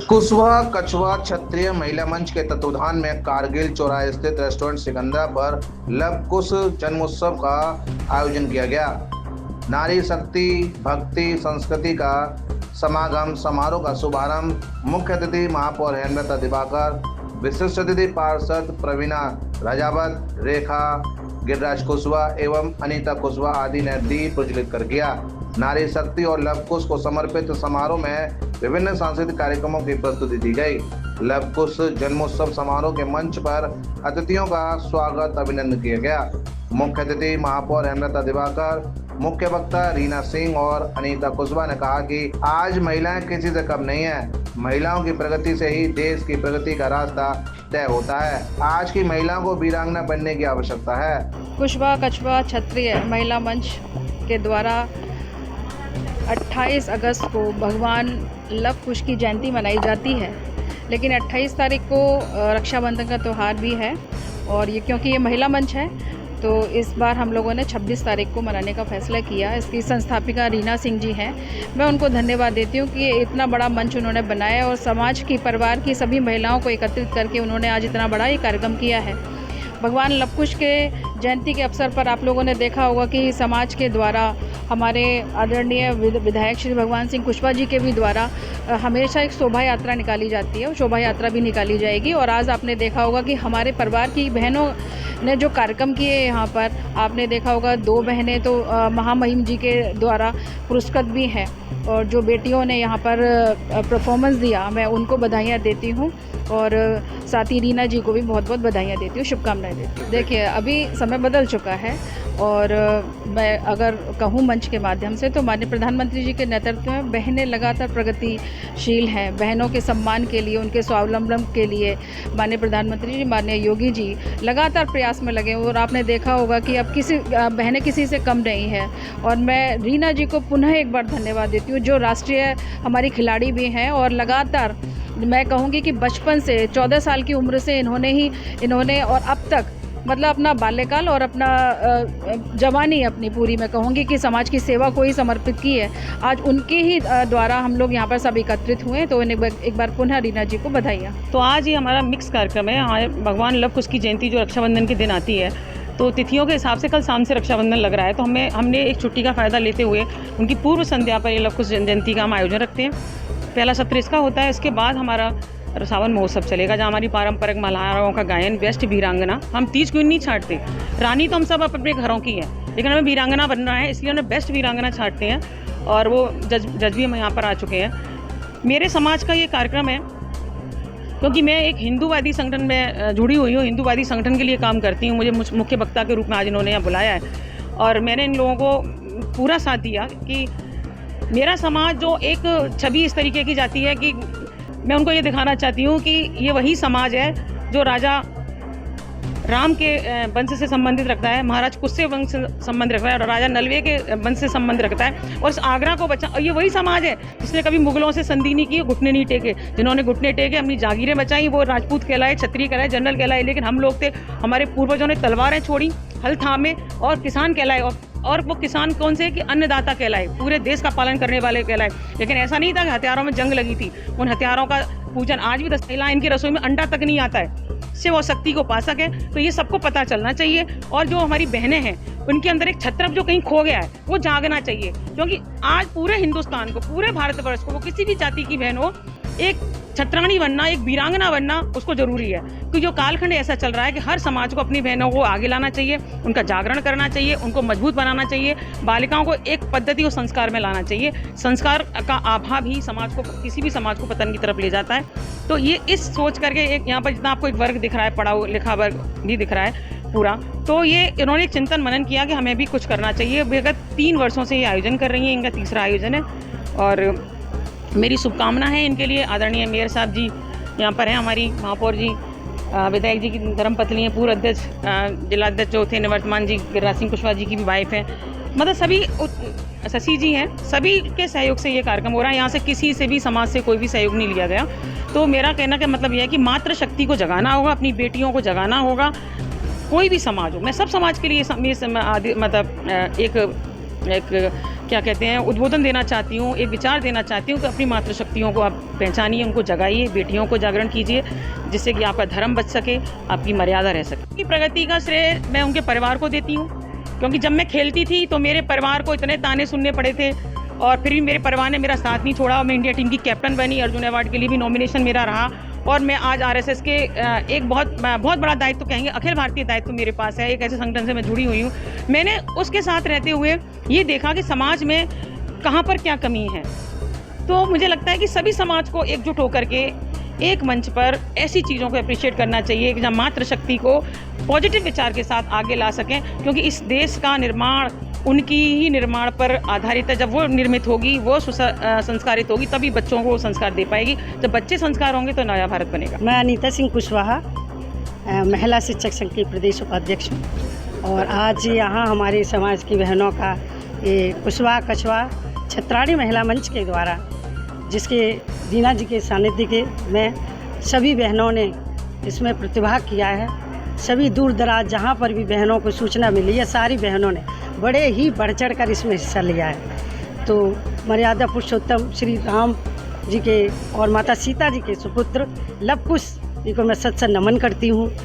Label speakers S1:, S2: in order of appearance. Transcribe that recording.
S1: कुशवाहा कछवा क्षत्रिय महिला मंच के तत्वाधान में कारगिल चौराहे स्थित रेस्टोरेंट सिकंदरा पर लव कुश जन्मोत्सव का आयोजन किया गया। नारी शक्ति भक्ति संस्कृति का समागम समारोह का शुभारंभ मुख्य अतिथि महापौर हेमलता दिवाकर, विशिष्ट अतिथि पार्षद प्रवीणा राजावत, रेखा गिरिराज कुशवाहा एवं अनीता कुशवाहा आदि ने दीप प्रज्वलित कर किया। नारी शक्ति और लव कुश को समर्पित समारोह में विभिन्न सांस्कृतिक कार्यक्रमों की प्रस्तुति दी गई। लव कुश जन्मोत्सव समारोह के मंच पर अतिथियों का स्वागत अभिनंदन किया गया। मुख्य अतिथि महापौर हेमलता दिवाकर, मुख्य वक्ता रीना सिंह और अनीता कुशवाहा ने कहा कि आज महिलाएं किसी से कम नहीं है। महिलाओं की प्रगति से ही देश की प्रगति का रास्ता तय होता है। आज की महिलाओं को वीरांगना बनने की आवश्यकता है।
S2: कुशवाहा कछवा क्षत्रिय महिला मंच के द्वारा 28 अगस्त को भगवान लव कुश की जयंती मनाई जाती है, लेकिन 28 तारीख को रक्षाबंधन का त्यौहार भी है और ये क्योंकि ये महिला मंच है तो इस बार हम लोगों ने 26 तारीख को मनाने का फैसला किया। इसकी संस्थापिका रीना सिंह जी हैं, मैं उनको धन्यवाद देती हूँ कि ये इतना बड़ा मंच उन्होंने बनाया और समाज की परिवार की सभी महिलाओं को एकत्रित करके उन्होंने आज इतना बड़ा ये कार्यक्रम किया है। भगवान लव कुश के जयंती के अवसर पर आप लोगों ने देखा होगा कि समाज के द्वारा हमारे आदरणीय विधायक श्री भगवान सिंह कुशवाहा जी के भी द्वारा हमेशा एक शोभा यात्रा निकाली जाती है और शोभा यात्रा भी निकाली जाएगी। और आज आपने देखा होगा कि हमारे परिवार की बहनों ने जो कार्यक्रम किए यहाँ पर, आपने देखा होगा 2 बहनें तो महामहिम जी के द्वारा पुरस्कृत भी हैं और जो बेटियों ने यहाँ पर परफॉर्मेंस दिया मैं उनको बधाइयाँ देती हूँ और साथ ही रीना जी को भी बहुत बहुत बधाइयाँ देती हूँ, शुभकामनाएं देती हूँ। देखिए अभी समय बदल चुका है और मैं अगर कहूँ मंच के माध्यम से तो माननीय प्रधानमंत्री जी के नेतृत्व में बहनें लगातार प्रगतिशील हैं। बहनों के सम्मान के लिए, उनके स्वावलंबन के लिए माननीय प्रधानमंत्री जी, माननीय योगी जी लगातार प्रयास में लगे और आपने देखा होगा कि अब बहनें किसी से कम नहीं है। और मैं रीना जी को पुनः एक बार धन्यवाद देती हूँ जो राष्ट्रीय हमारी खिलाड़ी भी हैं और लगातार मैं कहूँगी कि बचपन से 14 साल की उम्र से इन्होंने और अब तक मतलब अपना बाल्यकाल और अपना जवानी अपनी पूरी मैं कहूँगी कि समाज की सेवा को ही समर्पित की है। आज उनके ही द्वारा हम लोग यहाँ पर सब एकत्रित हुए तो इन्हें एक बार पुनः रीना जी को बधाइयाँ।
S3: तो आज ये हमारा मिक्स कार्यक्रम है। भगवान लव कुश की जयंती जो रक्षाबंधन के दिन आती है तो तिथियों के हिसाब से कल शाम से रक्षाबंधन लग रहा है तो हमने एक छुट्टी का फ़ायदा लेते हुए उनकी पूर्व संध्या पर ये लव कुश जयंती का हम आयोजन रखते हैं। पहला सत्र इसका होता है। इसके बाद हमारा सावन महोत्सव चलेगा जहाँ हमारी पारंपरिक महिलाओं का गायन, बेस्ट वीरांगना। हम तीज क्वीन नहीं छाटते, रानी तो हम सब अपने घरों की है, लेकिन हमें वीरांगना बनना है इसलिए उन्हें बेस्ट वीरांगना छाटते हैं और वो जज भी हम यहाँ पर आ चुके हैं। मेरे समाज का ये कार्यक्रम है क्योंकि मैं एक हिंदूवादी संगठन में जुड़ी हुई हूँ, हिंदूवादी संगठन के लिए काम करती हूँ। मुझे मुख्य वक्ता के रूप में आज इन्होंने यहाँ बुलाया है और मैंने इन लोगों को पूरा साथ दिया कि मेरा समाज जो एक छवि इस तरीके की जाती है कि मैं उनको ये दिखाना चाहती हूँ कि ये वही समाज है जो राजा राम के वंश से संबंधित रखता है, महाराज कुश से वंश से संबंध रखता है और राजा नलवे के वंश से संबंध रखता है और इस आगरा को बचा। और ये वही समाज है जिसने कभी मुगलों से संधि नहीं की, घुटने नहीं टेके। जिन्होंने घुटने टेके अपनी जागीरें बचाई वो राजपूत कहलाए, क्षत्रिय कहलाए, जनरल कहलाए, लेकिन हम लोग थे, हमारे पूर्वजों ने तलवारें छोड़ी, हल थामे और किसान कहलाए। और वो किसान कौन से कि अन्नदाता कहलाए, पूरे देश का पालन करने वाले कहलाए। लेकिन ऐसा नहीं था कि हथियारों में जंग लगी थी, उन हथियारों का पूजन आज भी 10 महिलाएं इनकी रसोई में अंडा तक नहीं आता है, इससे वो शक्ति को पा सके। तो ये सबको पता चलना चाहिए और जो हमारी बहनें हैं उनके अंदर एक छत्रप जो कहीं खो गया है वो जागना चाहिए, क्योंकि आज पूरे हिंदुस्तान को, पूरे भारतवर्ष को, वो किसी भी जाति की बहन हो, एक छत्राणी बनना, एक वीरांगना बनना उसको जरूरी है। क्योंकि जो कालखंड ऐसा चल रहा है कि हर समाज को अपनी बहनों को आगे लाना चाहिए, उनका जागरण करना चाहिए, उनको मजबूत बनाना चाहिए, बालिकाओं को एक पद्धति और संस्कार में लाना चाहिए। संस्कार का अभाव ही समाज को, किसी भी समाज को पतन की तरफ ले जाता है। तो ये इस सोच करके एक यहाँ पर जितना आपको एक वर्ग दिख रहा है, पढ़ा लिखा वर्ग भी दिख रहा है पूरा, तो ये इन्होंने एक चिंतन मनन किया कि हमें भी कुछ करना चाहिए। विगत 3 वर्षों से ये आयोजन कर रही है, इनका तीसरा आयोजन है और मेरी शुभकामना है इनके लिए। आदरणीय मेयर साहब जी यहाँ पर हैं, हमारी महापौर जी, विधायक जी की धर्मपत्नी हैं, पूर्व अध्यक्ष जिलाध्यक्ष जो थे निवर्तमान जी गिरिराज सिंह कुशवाहा जी की भी वाइफ हैं, मतलब सभी शशि जी हैं, सभी के सहयोग से ये कार्यक्रम हो रहा है। यहाँ से किसी से भी समाज से कोई भी सहयोग नहीं लिया गया। तो मेरा कहना का मतलब यह है कि मातृ शक्ति को जगाना होगा, अपनी बेटियों को जगाना होगा। कोई भी समाज हो, मैं सब समाज के लिए मतलब एक क्या कहते हैं उद्बोधन देना चाहती हूँ, एक विचार देना चाहती हूँ कि अपनी मातृशक्तियों को आप पहचानिए, उनको जगाइए, बेटियों को जागरण कीजिए, जिससे कि आपका धर्म बच सके, आपकी मर्यादा रह सके। प्रगति का श्रेय मैं उनके परिवार को देती हूँ, क्योंकि जब मैं खेलती थी तो मेरे परिवार को इतने ताने सुनने पड़े थे और फिर भी मेरे परिवार ने मेरा साथ नहीं छोड़ा और मैं इंडिया टीम की कैप्टन बनी। अर्जुन अवार्ड के लिए भी नॉमिनेशन मेरा रहा और मैं आज आरएसएस के एक बहुत बड़ा दायित्व कहेंगे, अखिल भारतीय दायित्व मेरे पास है। एक ऐसे संगठन से मैं जुड़ी हुई हूँ। मैंने उसके साथ रहते हुए ये देखा कि समाज में कहाँ पर क्या कमी है, तो मुझे लगता है कि सभी समाज को एकजुट होकर के एक मंच पर ऐसी चीज़ों को अप्रिशिएट करना चाहिए कि जहाँ मातृशक्ति को पॉजिटिव विचार के साथ आगे ला सकें, क्योंकि इस देश का निर्माण उनकी ही निर्माण पर आधारित है। जब वो निर्मित होगी, वो संस्कारित होगी, तभी बच्चों को संस्कार दे पाएगी। जब बच्चे संस्कार होंगे तो नया भारत बनेगा।
S4: मैं अनीता सिंह कुशवाहा, महिला शिक्षक संघ की प्रदेश उपाध्यक्ष हूँ और आज यहाँ हमारे समाज की बहनों का ये कुशवाहा कछवा छत्राणी महिला मंच के द्वारा, जिसके दीना जी के सानिध्य के में सभी बहनों ने इसमें प्रतिभाग किया है। सभी दूर दराज जहाँ पर भी बहनों को सूचना मिली है, सारी बहनों ने बड़े ही बढ़ चढ़ कर इसमें हिस्सा लिया है। तो मर्यादा पुरुषोत्तम श्री राम जी के और माता सीता जी के सुपुत्र लव कुश जी को मैं सत्संग नमन करती हूँ।